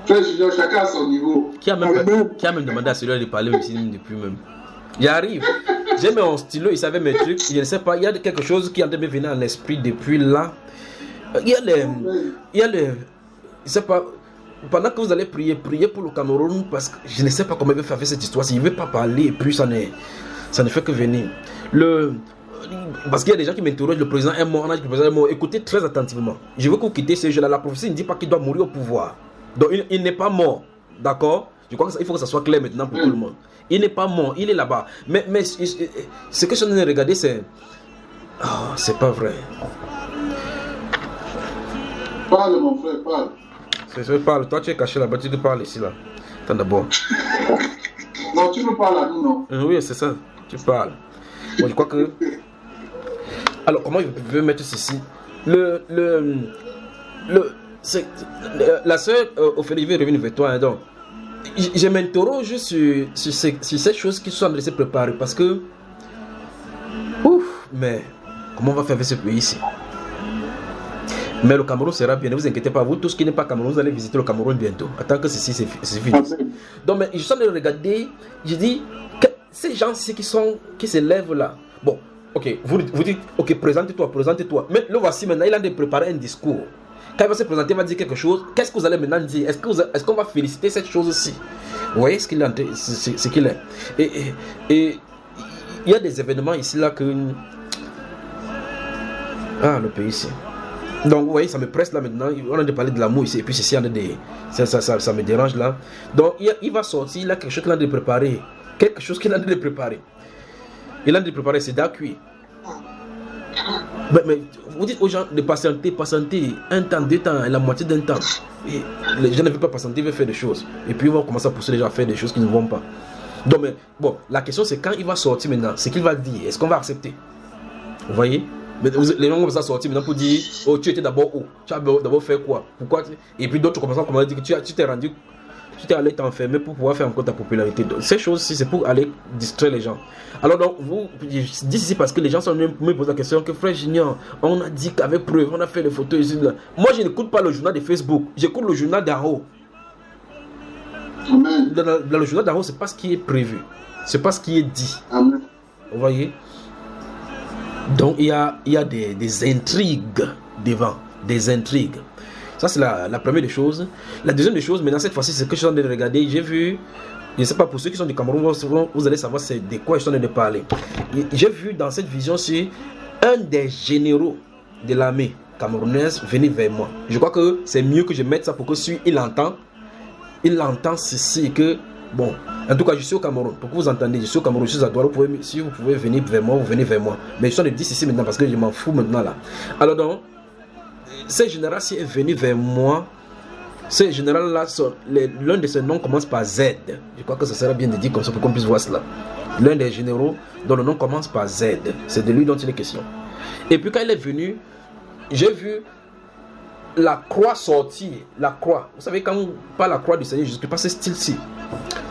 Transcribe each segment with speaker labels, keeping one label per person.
Speaker 1: Frère Junior, chacun à son niveau.
Speaker 2: Qui a même demandé à celui-là de parler aussi depuis même. J'arrive. J'ai mis un stylo, il savait mes trucs. Je ne sais pas, il y a quelque chose qui est en train de me venir à l'esprit depuis là. Il y a les. Je sais pas. Pendant que vous allez prier pour le Cameroun, parce que je ne sais pas comment il veut faire cette histoire. S'il ne veut pas parler, et puis ça ne fait que venir. Parce qu'il y a des gens qui m'interrogent, le président est mort, on a dit que le président est mort. Écoutez très attentivement. Je veux que vous quittez ce jeu-là. La prophétie ne dit pas qu'il doit mourir au pouvoir. Donc il n'est pas mort. D'accord? Je crois qu'il faut que ça soit clair maintenant pour tout le monde. Il n'est pas mort, il est là-bas. Mais ce que je suis en train de regarder, c'est. Oh, c'est pas vrai.
Speaker 1: Parle, mon frère, parle.
Speaker 2: Je parle. Toi, tu es caché là-bas, tu te parles ici, là. Attends d'abord.
Speaker 1: Non, tu nous parles à nous, non?
Speaker 2: Oui, c'est ça. Tu parles. Bon, je crois que. Alors, comment je veux mettre ceci? La sœur Ophélie est revenue vers toi, hein, donc. Je m'interroge sur ces choses qui sont en train de se préparer parce que. Ouf, mais comment on va faire avec ce pays ici? Mais le Cameroun sera bien, ne vous inquiétez pas, vous tous qui n'êtes pas Cameroun, vous allez visiter le Cameroun bientôt. Attends que ceci c'est fini. Donc, mais je suis en train de regarder, je dis, que ces gens-ci qui se lèvent là, bon, ok, vous dites, ok, présente-toi. Mais le voici maintenant, il a de préparer un discours. Quand il va se présenter, il va dire quelque chose. Qu'est-ce que vous allez maintenant dire? Est-ce qu'on va féliciter cette chose-ci? Vous voyez ce qu'il est. Et il y a des événements ici là que. Ah, le pays ici. Donc, vous voyez, ça me presse là maintenant. On a de parler de l'amour ici. Et puis, ceci, ça me dérange là. Donc, il va sortir. Il a quelque chose qu'il a de préparer. Quelque chose qu'il a de préparer. Il a de préparer ses dents cuits. Mais vous dites aux gens de patienter un temps, 2 temps, la moitié d'un temps. Et les gens ne veulent pas patienter, ils veulent faire des choses. Et puis ils vont commencer à pousser les gens à faire des choses qui ne vont pas. Donc, mais, bon, la question c'est quand il va sortir maintenant, c'est qu'il va dire, est-ce qu'on va accepter? Vous voyez? Mais les gens vont sortir maintenant pour dire, oh, tu étais d'abord où? Tu as d'abord fait quoi? Pourquoi? Et puis d'autres commencent à dire que tu t'es rendu. Tu t'es allé t'enfermer pour pouvoir faire encore ta popularité. Donc, ces choses-ci, c'est pour aller distraire les gens. Alors, donc, vous dites ici parce que les gens sont venus me poser la question que frère Junior, on a dit qu'avec preuve, on a fait les photos ici. Là. Moi, je n'écoute pas le journal de Facebook, j'écoute le journal d'en haut. Dans le journal d'en haut, c'est pas ce qui est prévu, c'est pas ce qui est dit.
Speaker 1: Amen.
Speaker 2: Vous voyez? Donc, il y a des intrigues devant, des intrigues. Ça, c'est la première des choses. La deuxième des choses, maintenant, cette fois-ci, c'est que je suis en train de regarder. J'ai vu, je ne sais pas, pour ceux qui sont du Cameroun, vous allez savoir c'est de quoi je suis en train de parler. J'ai vu dans cette vision-ci un des généraux de l'armée camerounaise venir vers moi. Je crois que c'est mieux que je mette ça pour que si il entend ceci que, bon, en tout cas, je suis au Cameroun. Pour que vous entendez, je suis au Cameroun, je suis à Douala. Si vous pouvez venir vers moi, vous venez vers moi. Mais je suis en train de dire ceci maintenant parce que je m'en fous maintenant là. Alors donc, ce général-ci est venu vers moi. Ce général-là, l'un de ses noms commence par Z. Je crois que ça serait bien de dire comme ça pour qu'on puisse voir cela. L'un des généraux dont le nom commence par Z. C'est de lui dont il est question. Et puis quand il est venu, j'ai vu la croix sortir. La croix. Vous savez, quand on parle la croix du Seigneur Jésus, pas ce style-ci.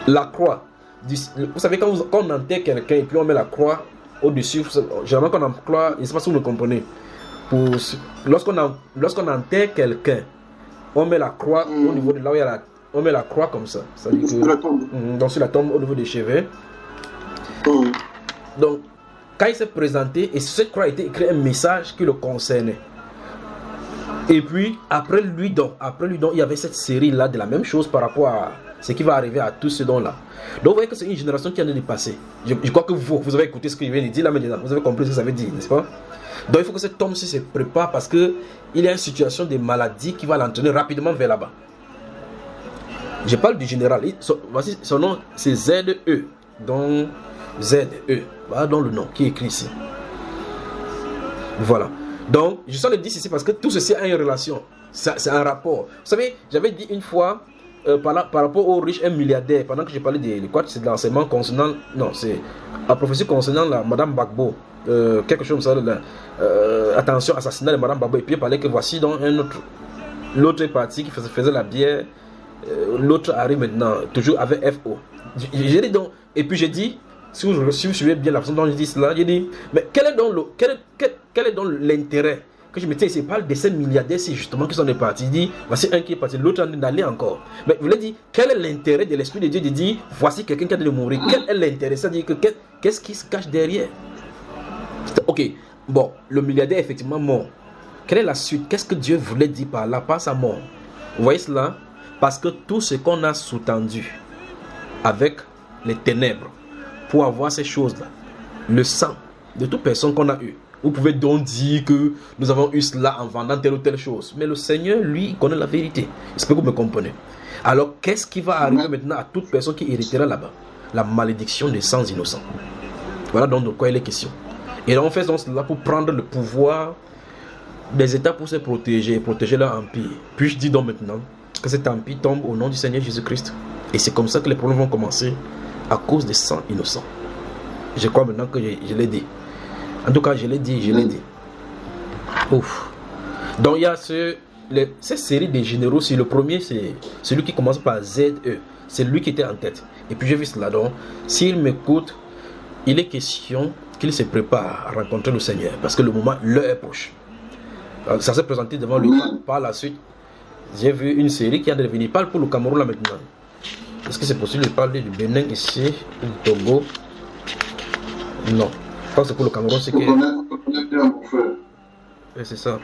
Speaker 2: La croix. Vous savez, quand on enterre quelqu'un et puis on met la croix au-dessus, généralement quand on emploie, je ne sais pas si vous me comprenez. Lorsqu'on enterre quelqu'un, on met la croix au niveau de là où il y a on met la croix comme ça. C'est-à-dire que, donc sur la tombe au niveau des cheveux. Donc, quand il s'est présenté, et sur cette croix a été écrit un message qui le concernait. Et puis, après lui donc, il y avait cette série-là de la même chose par rapport à ce qui va arriver à tous ces dons-là. Donc, vous voyez que c'est une génération qui en est dépassée. Je crois que vous avez écouté ce que je viens de dire là maintenant. Vous avez compris ce que ça veut dire, n'est-ce pas? Donc il faut que cet homme-ci se prépare parce qu'il y a une situation de maladie qui va l'entraîner rapidement vers là-bas. Je parle du général. Voici son nom, c'est ZE. Donc ZE. Voilà donc le nom qui est écrit ici. Voilà. Donc je sens le dire ici parce que tout ceci a une relation. C'est un rapport. Vous savez, j'avais dit une fois par rapport aux riches, un milliardaire, pendant que j'ai parlé de quoi, c'est de l'enseignement concernant. Non, c'est la prophétie concernant la Madame Gbagbo. Quelque chose comme ça. Attention, assassinat de Madame Gbagbo. Et puis il parlait que voici donc l'autre parti qui faisait la bière. L'autre arrive maintenant, toujours avec FO. J'ai dit donc, et puis j'ai dit, si vous suivez bien la façon dont je dis cela, j'ai dit, mais quel est donc l'intérêt que je me disais, il parle de ces milliardaires-ci justement qui sont partis. Il dit, voici un qui est parti, l'autre en train d'aller encore. Mais vous voulez dire, quel est l'intérêt de l'Esprit de Dieu de dire, voici quelqu'un qui a de mourir? Quel est l'intérêt? C'est-à-dire que qu'est-ce qui se cache derrière? Ok, bon, le milliardaire est effectivement mort. Quelle est la suite? Qu'est-ce que Dieu voulait dire par là, par sa mort? Vous voyez cela? Parce que tout ce qu'on a sous-tendu avec les ténèbres pour avoir ces choses-là, le sang de toute personne qu'on a eu. Vous pouvez donc dire que nous avons eu cela en vendant telle ou telle chose. Mais le Seigneur, lui, il connaît la vérité. J'espère que vous me comprenez. Alors, qu'est-ce qui va arriver maintenant à toute personne qui héritera là-bas? La malédiction des sangs innocents. Voilà donc de quoi il est question. Et donc, on fait donc cela pour prendre le pouvoir des États pour se protéger, protéger leur empire. Puis je dis donc maintenant que cet empire tombe au nom du Seigneur Jésus-Christ. Et c'est comme ça que les problèmes vont commencer à cause des sangs innocents. Je crois maintenant que je l'ai dit. En tout cas, je l'ai dit. Ouf. Donc il y a cette série des généraux. Si le premier, c'est celui qui commence par ZE. C'est lui qui était en tête. Et puis j'ai vu cela. Donc, s'il m'écoute, il est question qu'il se prépare à rencontrer le Seigneur. Parce que le moment, l'heure est proche. Alors, ça s'est présenté devant lui. Par la suite, j'ai vu une série qui a devenu. Il parle pour le Cameroun là maintenant. Est-ce que c'est possible de parler du Bénin ici, du Togo? Non. Je pense que pour le Cameroun, c'est que... c'est ça.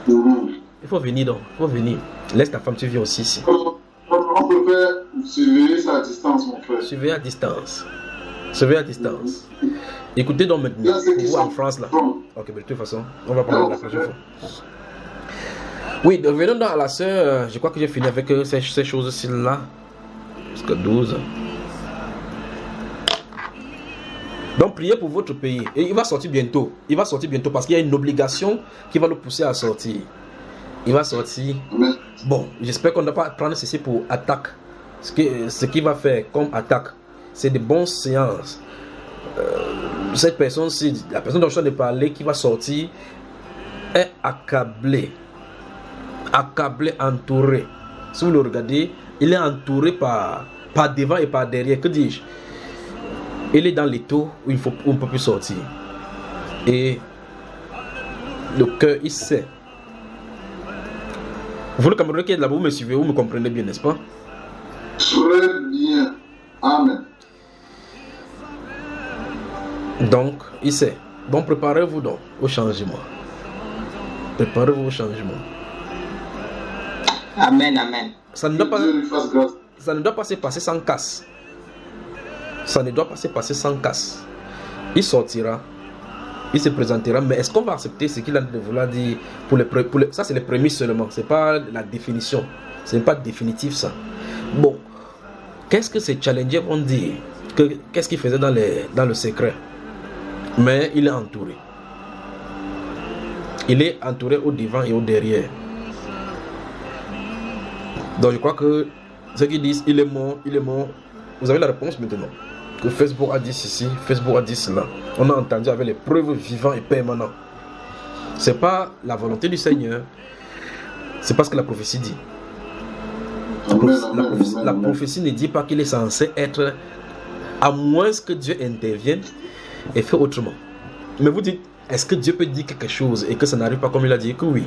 Speaker 2: Il faut venir donc. Il faut venir. Laisse ta femme, tu viens aussi ici.
Speaker 1: On peut faire surveiller ça à distance, mon frère.
Speaker 2: Surveiller à distance. Surveiller à distance. Écoutez donc maintenant. Vous en France là. Ok, mais de toute façon, on va parler la prochaine fois. Oui, revenons dans la sœur. Je crois que j'ai fini avec ces choses-ci là. Jusqu'à 12. Donc priez pour votre pays. Et il va sortir bientôt. Il va sortir bientôt parce qu'il y a une obligation qui va le pousser à sortir. Il va sortir. Bon, j'espère qu'on ne va pas prendre ceci pour attaque. Ce qu'il va faire comme attaque, c'est de bonnes séances. Cette personne-ci, la personne dont je suis en train de parler, qui va sortir, est accablée. Accablé, entouré. Si vous le regardez, il est entouré par devant et par derrière. Que dis-je? Il est dans l'étau où on ne peut plus sortir. Et le cœur, il sait. Vous, le Camerounais qui êtes là-bas, vous me suivez, vous me comprenez bien, n'est-ce pas?
Speaker 1: Très bien. Amen.
Speaker 2: Donc, il sait. Donc, préparez-vous donc au changement. Préparez-vous au changement.
Speaker 3: Amen, amen.
Speaker 2: Ça ne doit pas se passer sans casse. Ça ne doit pas se passer sans casse. Il sortira. Il se présentera. Mais est-ce qu'on va accepter ce qu'il a de vouloir dire ça, c'est les prémices seulement. Ce n'est pas la définition. Ce n'est pas définitif, ça. Bon. Qu'est-ce que ces challengers vont dire? Qu'est-ce qu'il faisait dans le secret? Mais il est entouré. Il est entouré au devant et au derrière. Donc je crois que ceux qui disent il est mort, vous avez la réponse maintenant. Que Facebook a dit ceci, Facebook a dit cela. On a entendu avec les preuves vivantes et permanentes. C'est pas la volonté du Seigneur, c'est parce que la prophétie dit. La prophétie ne dit pas qu'il est censé être, à moins que Dieu intervienne et fait autrement. Mais vous dites, est-ce que Dieu peut dire quelque chose et que ça n'arrive pas comme il a dit? Que oui.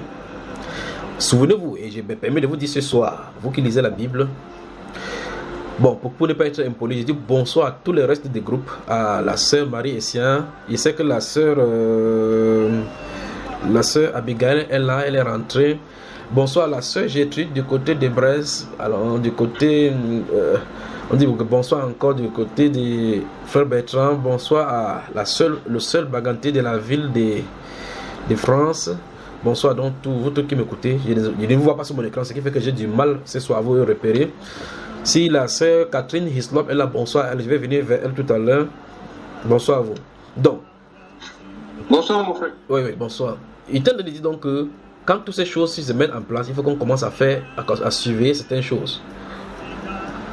Speaker 2: Souvenez-vous, et je me permets de vous dire ce soir, vous qui lisez la Bible, bon, pour ne pas être impoli, je dis bonsoir à tous les restes des groupes, à la sœur Marie Essien. Je sais que la sœur Abigail est là, elle est rentrée. Bonsoir à la sœur Gertrude du côté de Brest. Alors, du côté, on dit bonsoir encore du côté de frère Bertrand. Bonsoir à le seul baganté de la ville de France. Bonsoir donc tous vous qui m'écoutez. Je ne vous vois pas sur mon écran, ce qui fait que j'ai du mal ce soir à vous repérer. Si la sœur Catherine Hislop est là, bonsoir, je vais venir vers elle tout à l'heure. Bonsoir à vous. Donc.
Speaker 3: Bonsoir mon frère.
Speaker 2: Oui, bonsoir. Il tente de dire donc que quand toutes ces choses se mettent en place, il faut qu'on commence à suivre certaines choses.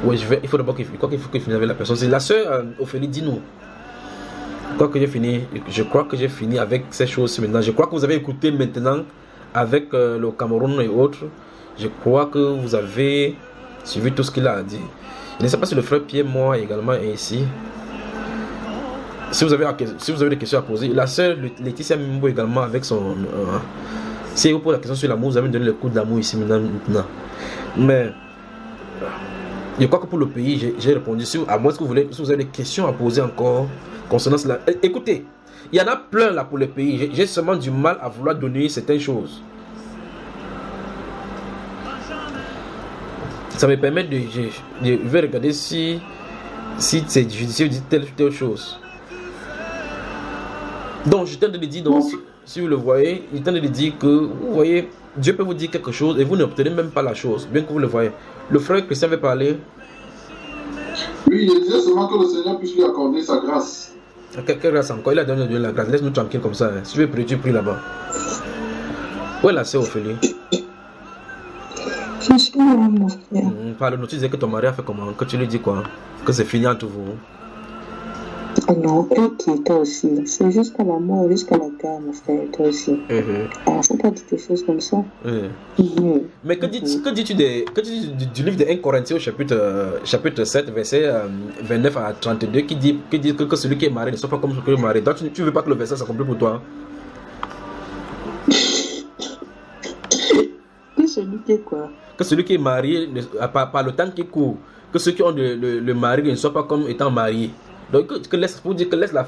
Speaker 2: Oui, il faut d'abord qu'il faut que je finisse avec la personne. C'est la sœur Ophélie, dis-nous. Je crois que j'ai fini avec ces choses maintenant. Je crois que vous avez écouté maintenant avec le Cameroun et autres. Je crois que vous avez suivi tout ce qu'il a dit. Je ne sais pas si le frère Pierre moi également est ici. Si vous avez des questions à poser, la sœur Laetitia Mimbo également avec son... si vous posez la question sur l'amour, vous avez donné le coup d'amour ici maintenant. Mais je crois que pour le pays, j'ai répondu. À moins que si vous avez des questions à poser encore concernant cela. Écoutez, il y en a plein là pour le pays. J'ai seulement du mal à vouloir donner certaines choses. Ça me permet de... Je vais regarder si c'est judiciaire dit telle chose. Donc, je tente de dire, donc, si vous le voyez, il tente de dire que, vous voyez, Dieu peut vous dire quelque chose et vous n'obtenez même pas la chose, bien que vous le voyez. Le frère Christian veut parler.
Speaker 1: Oui, il disait seulement que le Seigneur puisse lui accorder sa grâce.
Speaker 2: Quelle grâce encore? Il a donné la grâce. Laisse-nous tranquille comme ça. Hein. Si tu veux prier, tu pries là-bas. Où est la sœur Ophélie?
Speaker 4: Je suis là, mon frère.
Speaker 2: Parle-nous, tu disais que ton mari a fait comment? Que tu lui dis quoi? Que c'est fini entre vous?
Speaker 4: Non, eux qui étaient aussi. C'est jusqu'à la mort, jusqu'à la guerre, mon frère, toi aussi. Alors, faut pas dire des choses comme ça.
Speaker 2: Mais que dis-tu du livre de 1 Corinthiens chapitre 7, verset 29 à 32, qui dit que celui qui est marié ne soit pas comme celui qui est marié. Donc tu ne veux pas que le verset s'accomplit pour toi?
Speaker 4: Que celui qui est quoi?
Speaker 2: Que celui qui est marié, par le temps qui court, que ceux qui ont le mari ne soient pas comme étant mariés. Donc, laisse la